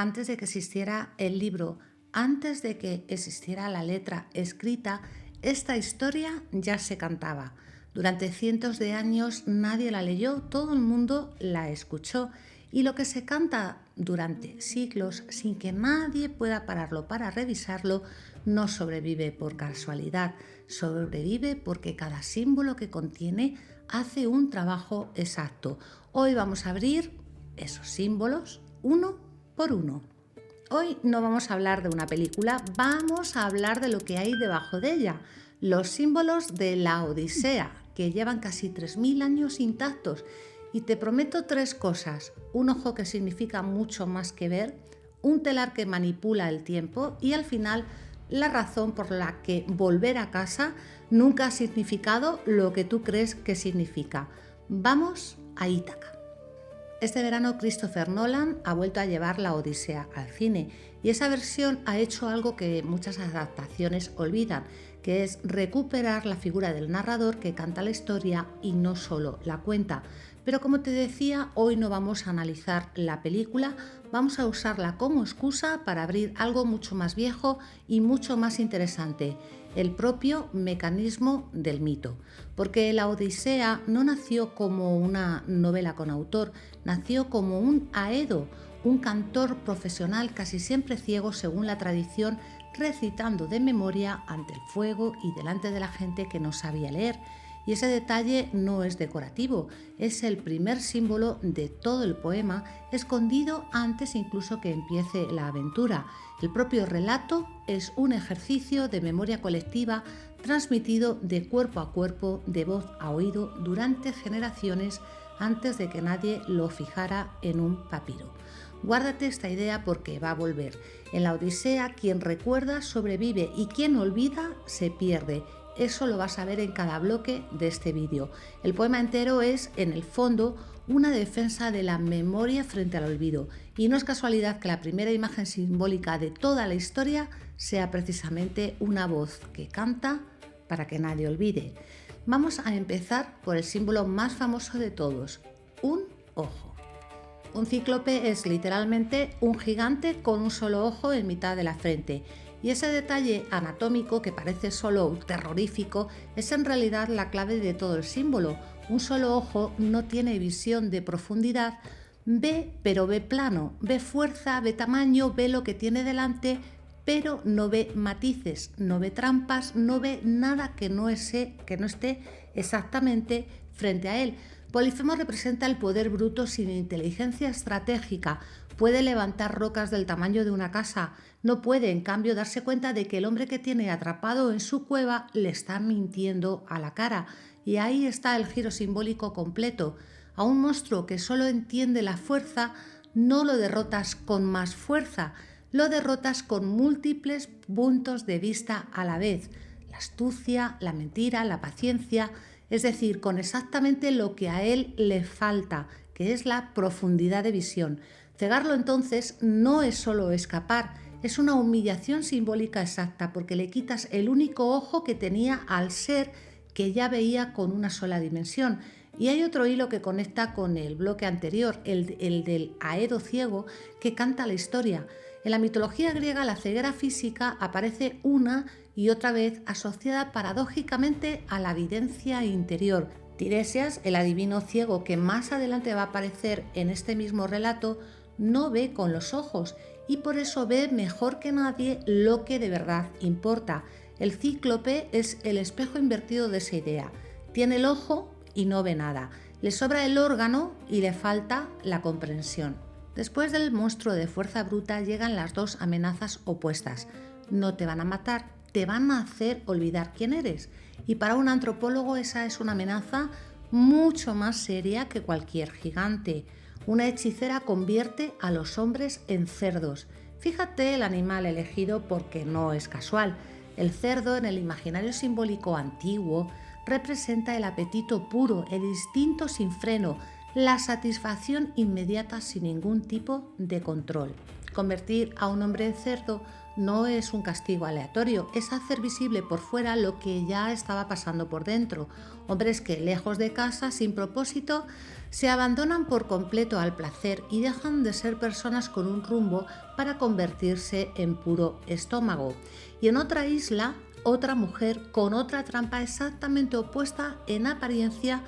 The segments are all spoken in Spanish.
antes de que existiera el libro, antes de que existiera la letra escrita, esta historia ya se cantaba. Durante cientos de años nadie la leyó, todo el mundo la escuchó. Y lo que se canta durante siglos sin que nadie pueda pararlo para revisarlo, no sobrevive por casualidad, sobrevive porque cada símbolo que contiene hace un trabajo exacto. Hoy vamos a abrir esos símbolos uno por uno. Hoy no vamos a hablar de una película, vamos a hablar de lo que hay debajo de ella, los símbolos de la Odisea, que llevan casi 3000 años intactos. Y te prometo 3 cosas: un ojo que significa mucho más que ver, un telar que manipula el tiempo y al final la razón por la que volver a casa nunca ha significado lo que tú crees que significa. Vamos a Ítaca. Este verano Christopher Nolan ha vuelto a llevar la Odisea al cine y esa versión ha hecho algo que muchas adaptaciones olvidan, que es recuperar la figura del narrador que canta la historia y no solo la cuenta. Pero como te decía, hoy no vamos a analizar la película, vamos a usarla como excusa para abrir algo mucho más viejo y mucho más interesante: el propio mecanismo del mito. Porque la Odisea no nació como una novela con autor, nació como un aedo, un cantor profesional casi siempre ciego según la tradición, recitando de memoria ante el fuego y delante de la gente que no sabía leer. Y ese detalle no es decorativo, es el primer símbolo de todo el poema, escondido antes incluso que empiece la aventura. El propio relato es un ejercicio de memoria colectiva transmitido de cuerpo a cuerpo, de voz a oído, durante generaciones antes de que nadie lo fijara en un papiro. Guárdate esta idea porque va a volver. En la Odisea, quien recuerda sobrevive y quien olvida se pierde. Eso lo vas a ver en cada bloque de este vídeo. El poema entero es, en el fondo, una defensa de la memoria frente al olvido. Y no es casualidad que la primera imagen simbólica de toda la historia sea precisamente una voz que canta para que nadie olvide. Vamos a empezar por el símbolo más famoso de todos: un ojo. Un cíclope es literalmente un gigante con un solo ojo en mitad de la frente. Y ese detalle anatómico que parece solo terrorífico es en realidad la clave de todo el símbolo. Un solo ojo no tiene visión de profundidad, ve pero ve plano, ve fuerza, ve tamaño, ve lo que tiene delante, pero no ve matices, no ve trampas, no ve nada que no esté exactamente frente a él. Polifemo representa el poder bruto sin inteligencia estratégica. Puede levantar rocas del tamaño de una casa, no puede, en cambio, darse cuenta de que el hombre que tiene atrapado en su cueva le está mintiendo a la cara. Y ahí está el giro simbólico completo. A un monstruo que solo entiende la fuerza, no lo derrotas con más fuerza, lo derrotas con múltiples puntos de vista a la vez: la astucia, la mentira, la paciencia, es decir, con exactamente lo que a él le falta, que es la profundidad de visión. Cegarlo entonces no es solo escapar, es una humillación simbólica exacta, porque le quitas el único ojo que tenía al ser que ya veía con una sola dimensión. Y hay otro hilo que conecta con el bloque anterior, el del aedo ciego que canta la historia. En la mitología griega, la ceguera física aparece una y otra vez asociada paradójicamente a la evidencia interior. Tiresias, el adivino ciego que más adelante va a aparecer en este mismo relato, no ve con los ojos y por eso ve mejor que nadie lo que de verdad importa. El cíclope es el espejo invertido de esa idea. Tiene el ojo y no ve nada. Le sobra el órgano y le falta la comprensión. Después del monstruo de fuerza bruta llegan las dos amenazas opuestas. No te van a matar, te van a hacer olvidar quién eres. Y para un antropólogo esa es una amenaza mucho más seria que cualquier gigante. Una hechicera convierte a los hombres en cerdos. Fíjate el animal elegido porque no es casual. El cerdo, en el imaginario simbólico antiguo, representa el apetito puro, el instinto sin freno, la satisfacción inmediata sin ningún tipo de control. Convertir a un hombre en cerdo no es un castigo aleatorio, es hacer visible por fuera lo que ya estaba pasando por dentro. Hombres que, lejos de casa, sin propósito, se abandonan por completo al placer y dejan de ser personas con un rumbo para convertirse en puro estómago. Y en otra isla, otra mujer con otra trampa exactamente opuesta en apariencia,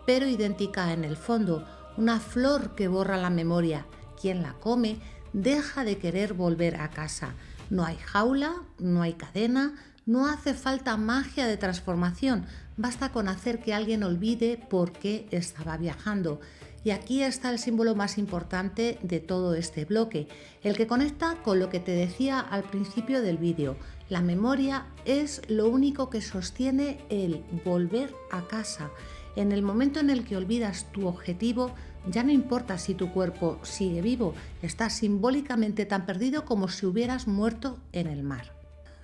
pero idéntica en el fondo, una flor que borra la memoria. Quien la come deja de querer volver a casa. No hay jaula, no hay cadena, no hace falta magia de transformación, basta con hacer que alguien olvide por qué estaba viajando. Y aquí está el símbolo más importante de todo este bloque, el que conecta con lo que te decía al principio del vídeo. La memoria es lo único que sostiene el volver a casa. En el momento en el que olvidas tu objetivo, ya no importa si tu cuerpo sigue vivo, estás simbólicamente tan perdido como si hubieras muerto en el mar.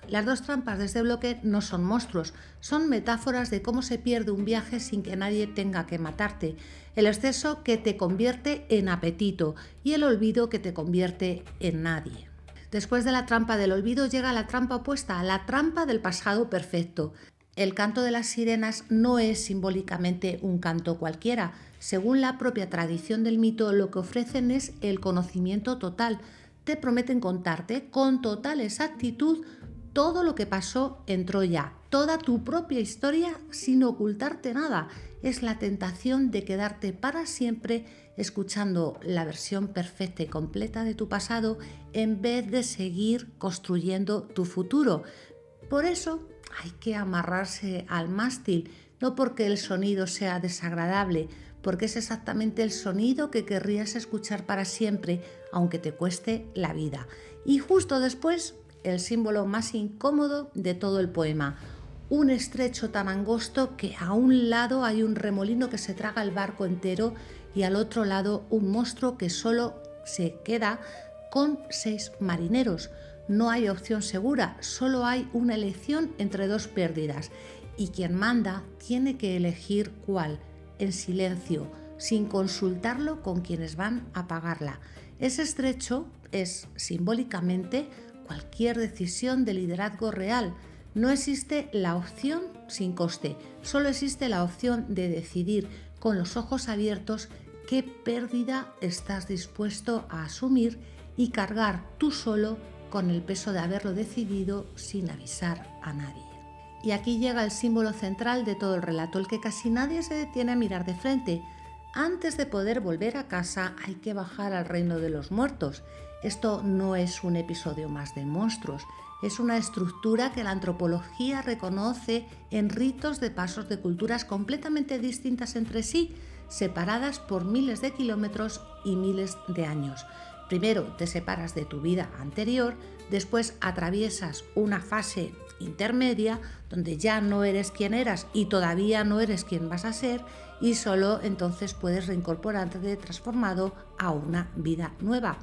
Las dos trampas de este bloque no son monstruos, son metáforas de cómo se pierde un viaje sin que nadie tenga que matarte, el exceso que te convierte en apetito y el olvido que te convierte en nadie. Después de la trampa del olvido llega la trampa opuesta, la trampa del pasado perfecto. El canto de las sirenas no es simbólicamente un canto cualquiera. Según la propia tradición del mito, lo que ofrecen es el conocimiento total. Te prometen contarte con total exactitud todo lo que pasó en Troya, toda tu propia historia sin ocultarte nada. Es la tentación de quedarte para siempre escuchando la versión perfecta y completa de tu pasado en vez de seguir construyendo tu futuro. Por eso hay que amarrarse al mástil, no porque el sonido sea desagradable, porque es exactamente el sonido que querrías escuchar para siempre, aunque te cueste la vida. Y justo después, el símbolo más incómodo de todo el poema, un estrecho tan angosto que a un lado hay un remolino que se traga el barco entero y al otro lado un monstruo que solo se queda con 6 marineros. No hay opción segura, solo hay una elección entre dos pérdidas y quien manda tiene que elegir cuál, en silencio, sin consultarlo con quienes van a pagarla. Ese estrecho es simbólicamente cualquier decisión de liderazgo real. No existe la opción sin coste, solo existe la opción de decidir con los ojos abiertos qué pérdida estás dispuesto a asumir y cargar tú solo con el peso de haberlo decidido sin avisar a nadie. Y aquí llega el símbolo central de todo el relato, el que casi nadie se detiene a mirar de frente. Antes de poder volver a casa hay que bajar al reino de los muertos. Esto no es un episodio más de monstruos, es una estructura que la antropología reconoce en ritos de pasos de culturas completamente distintas entre sí, separadas por miles de kilómetros y miles de años. Primero te separas de tu vida anterior, después atraviesas una fase intermedia donde ya no eres quien eras y todavía no eres quien vas a ser y solo entonces puedes reincorporarte transformado a una vida nueva.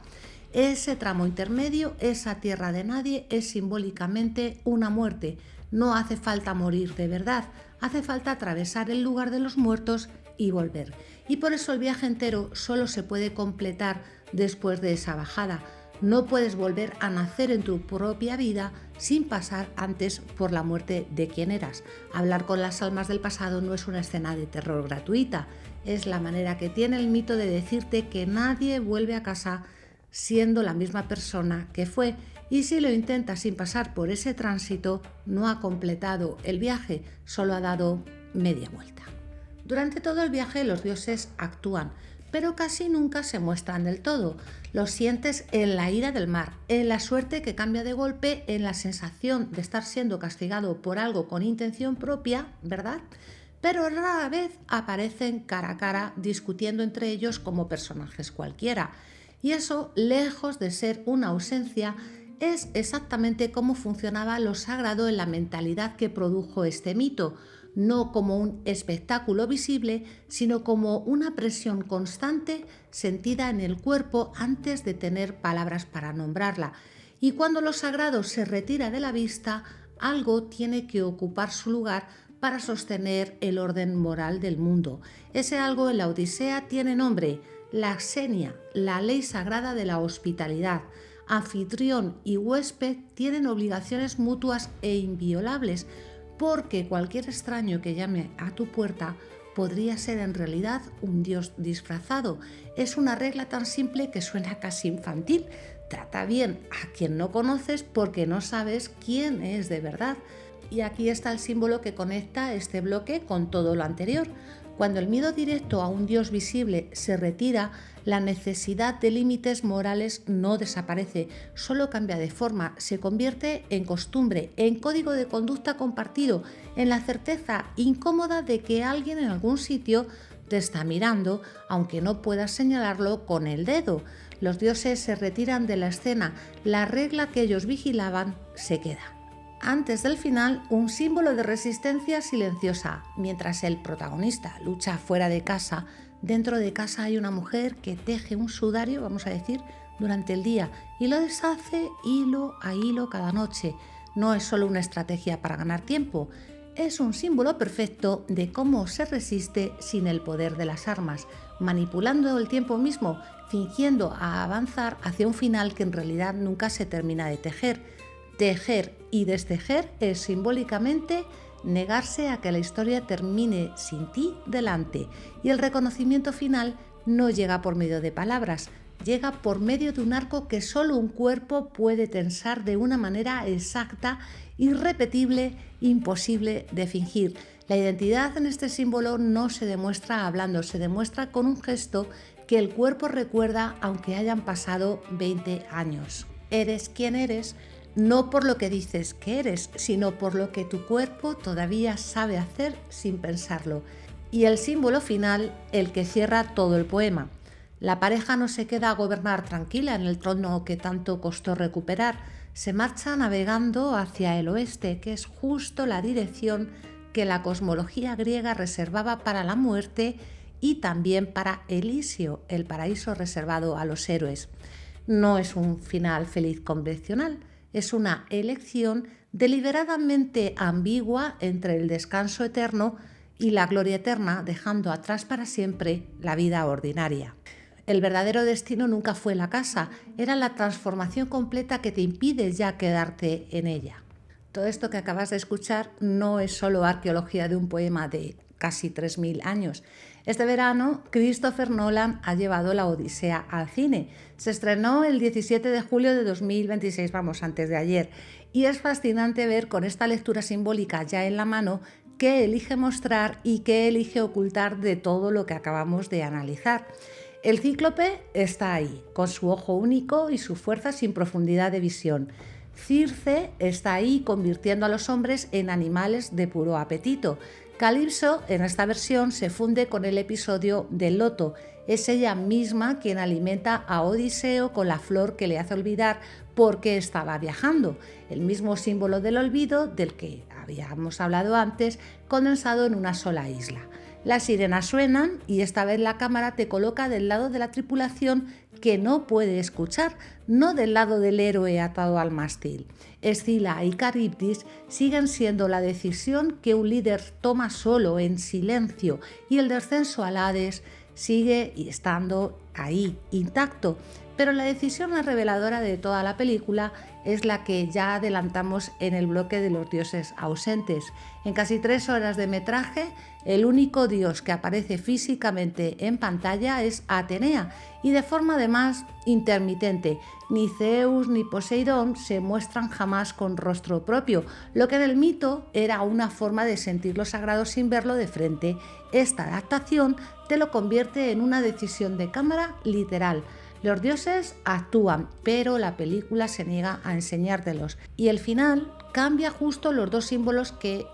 Ese tramo intermedio, esa tierra de nadie, es simbólicamente una muerte. No hace falta morir de verdad, hace falta atravesar el lugar de los muertos y volver. Y por eso el viaje entero solo se puede completar después de esa bajada. No puedes volver a nacer en tu propia vida sin pasar antes por la muerte de quien eras. Hablar con las almas del pasado no es una escena de terror gratuita, es la manera que tiene el mito de decirte que nadie vuelve a casa siendo la misma persona que fue, y si lo intenta sin pasar por ese tránsito, no ha completado el viaje, solo ha dado media vuelta. Durante todo el viaje los dioses actúan, pero casi nunca se muestran del todo. Los sientes en la ira del mar, en la suerte que cambia de golpe, en la sensación de estar siendo castigado por algo con intención propia, ¿verdad? Pero rara vez aparecen cara a cara discutiendo entre ellos como personajes cualquiera. Y eso, lejos de ser una ausencia, es exactamente cómo funcionaba lo sagrado en la mentalidad que produjo este mito, no como un espectáculo visible, sino como una presión constante sentida en el cuerpo antes de tener palabras para nombrarla. Y cuando lo sagrado se retira de la vista, algo tiene que ocupar su lugar para sostener el orden moral del mundo. Ese algo en la Odisea tiene nombre: la xenia, la ley sagrada de la hospitalidad. Anfitrión y huésped tienen obligaciones mutuas e inviolables, porque cualquier extraño que llame a tu puerta podría ser en realidad un dios disfrazado. Es una regla tan simple que suena casi infantil. Trata bien a quien no conoces porque no sabes quién es de verdad. Y aquí está el símbolo que conecta este bloque con todo lo anterior. Cuando el miedo directo a un dios visible se retira, la necesidad de límites morales no desaparece, solo cambia de forma, se convierte en costumbre, en código de conducta compartido, en la certeza incómoda de que alguien en algún sitio te está mirando, aunque no puedas señalarlo con el dedo. Los dioses se retiran de la escena, la regla que ellos vigilaban se queda. Antes del final, un símbolo de resistencia silenciosa. Mientras el protagonista lucha fuera de casa, dentro de casa hay una mujer que teje un sudario, vamos a decir, durante el día y lo deshace hilo a hilo cada noche. No es solo una estrategia para ganar tiempo, es un símbolo perfecto de cómo se resiste sin el poder de las armas, manipulando el tiempo mismo, fingiendo avanzar hacia un final que en realidad nunca se termina de tejer. Tejer y destejer es simbólicamente negarse a que la historia termine sin ti delante, y el reconocimiento final no llega por medio de palabras, llega por medio de un arco que solo un cuerpo puede tensar de una manera exacta, irrepetible, imposible de fingir. La identidad en este símbolo no se demuestra hablando, se demuestra con un gesto que el cuerpo recuerda aunque hayan pasado 20 años. Eres quien eres, no por lo que dices que eres, sino por lo que tu cuerpo todavía sabe hacer sin pensarlo. Y el símbolo final, el que cierra todo el poema. La pareja no se queda a gobernar tranquila en el trono que tanto costó recuperar, se marcha navegando hacia el oeste, que es justo la dirección que la cosmología griega reservaba para la muerte y también para Elíseo, el paraíso reservado a los héroes. No es un final feliz convencional, es una elección deliberadamente ambigua entre el descanso eterno y la gloria eterna, dejando atrás para siempre la vida ordinaria. El verdadero destino nunca fue la casa, era la transformación completa que te impide ya quedarte en ella. Todo esto que acabas de escuchar no es solo arqueología de un poema de casi 3000 años. Este verano, Christopher Nolan ha llevado la Odisea al cine. Se estrenó el 17 de julio de 2026, antes de ayer, y es fascinante ver con esta lectura simbólica ya en la mano qué elige mostrar y qué elige ocultar de todo lo que acabamos de analizar. El cíclope está ahí, con su ojo único y su fuerza sin profundidad de visión. Circe está ahí, convirtiendo a los hombres en animales de puro apetito. Calipso, en esta versión, se funde con el episodio del loto. Es ella misma quien alimenta a Odiseo con la flor que le hace olvidar por qué estaba viajando. El mismo símbolo del olvido del que habíamos hablado antes, condensado en una sola isla. Las sirenas suenan y esta vez la cámara te coloca del lado de la tripulación que no puede escuchar, no del lado del héroe atado al mástil. Escila y Caribdis siguen siendo la decisión que un líder toma solo, en silencio, y el descenso al Hades sigue estando ahí, intacto. Pero la decisión más reveladora de toda la película es la que ya adelantamos en el bloque de los dioses ausentes. En casi 3 horas de metraje, el único dios que aparece físicamente en pantalla es Atenea, y de forma además intermitente. Ni Zeus ni Poseidón se muestran jamás con rostro propio, lo que en el mito era una forma de sentir lo sagrado sin verlo de frente. Esta adaptación te lo convierte en una decisión de cámara literal. Los dioses actúan, pero la película se niega a enseñártelos. Y el final cambia justo los dos símbolos que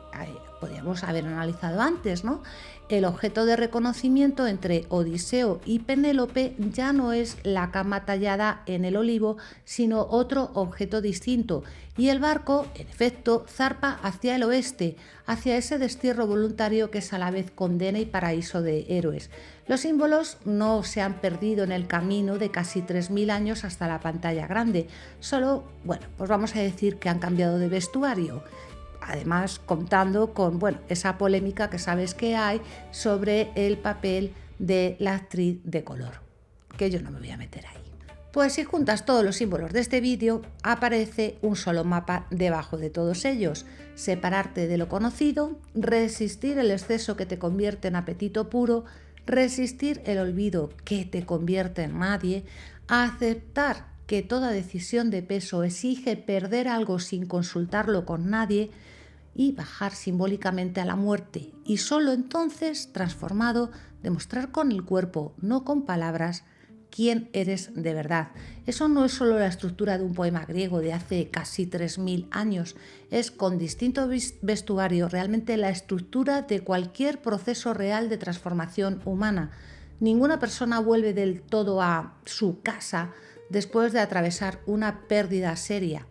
podríamos haber analizado antes, ¿no? El objeto de reconocimiento entre Odiseo y Penélope ya no es la cama tallada en el olivo, sino otro objeto distinto. Y el barco, en efecto, zarpa hacia el oeste, hacia ese destierro voluntario que es a la vez condena y paraíso de héroes. Los símbolos no se han perdido en el camino de casi 3000 años hasta la pantalla grande. Solo, pues vamos a decir que han cambiado de vestuario. además contando con, esa polémica que sabes que hay sobre el papel de la actriz de color, que yo no me voy a meter ahí. Pues si juntas todos los símbolos de este vídeo, aparece un solo mapa debajo de todos ellos. Separarte de lo conocido, resistir el exceso que te convierte en apetito puro, resistir el olvido que te convierte en nadie, aceptar que toda decisión de peso exige perder algo sin consultarlo con nadie y bajar simbólicamente a la muerte, y solo entonces, transformado, demostrar con el cuerpo, no con palabras, quién eres de verdad. Eso no es solo la estructura de un poema griego de hace casi 3000 años, es con distinto vestuario realmente la estructura de cualquier proceso real de transformación humana. Ninguna persona vuelve del todo a su casa después de atravesar una pérdida seria.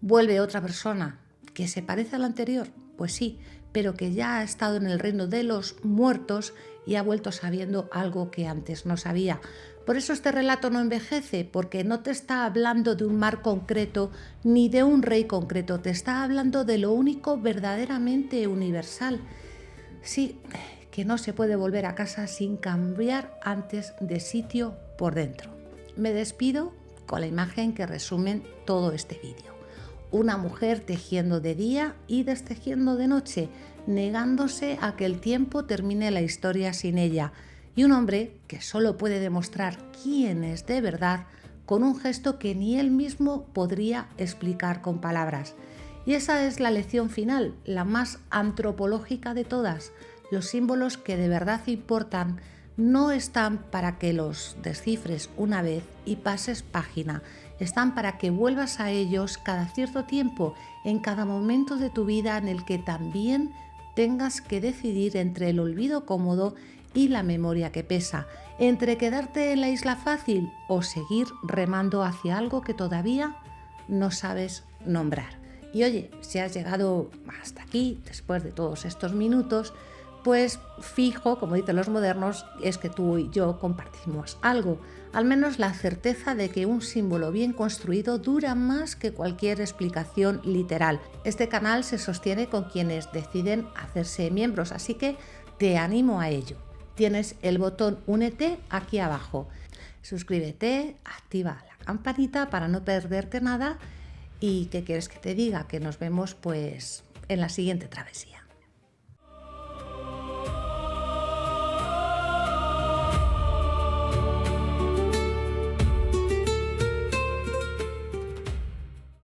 Vuelve otra persona que se parece a la anterior, pues sí, pero que ya ha estado en el reino de los muertos y ha vuelto sabiendo algo que antes no sabía. Por eso este relato no envejece, porque no te está hablando de un mar concreto ni de un rey concreto, te está hablando de lo único verdaderamente universal. Sí, que no se puede volver a casa sin cambiar antes de sitio por dentro. Me despido con la imagen que resumen todo este vídeo. Una mujer tejiendo de día y destejiendo de noche, negándose a que el tiempo termine la historia sin ella. Y un hombre que solo puede demostrar quién es de verdad con un gesto que ni él mismo podría explicar con palabras. Y esa es la lección final, la más antropológica de todas. Los símbolos que de verdad importan no están para que los descifres una vez y pases página, están para que vuelvas a ellos cada cierto tiempo, en cada momento de tu vida en el que también tengas que decidir entre el olvido cómodo y la memoria que pesa, entre quedarte en la isla fácil o seguir remando hacia algo que todavía no sabes nombrar. Y oye, si has llegado hasta aquí, después de todos estos minutos, pues fijo, como dicen los modernos, es que tú y yo compartimos algo, al menos la certeza de que un símbolo bien construido dura más que cualquier explicación literal. Este canal se sostiene con quienes deciden hacerse miembros, así que te animo a ello. Tienes el botón Únete aquí abajo. Suscríbete, activa la campanita para no perderte nada y ¿qué quieres que te diga? Que nos vemos pues en la siguiente travesía.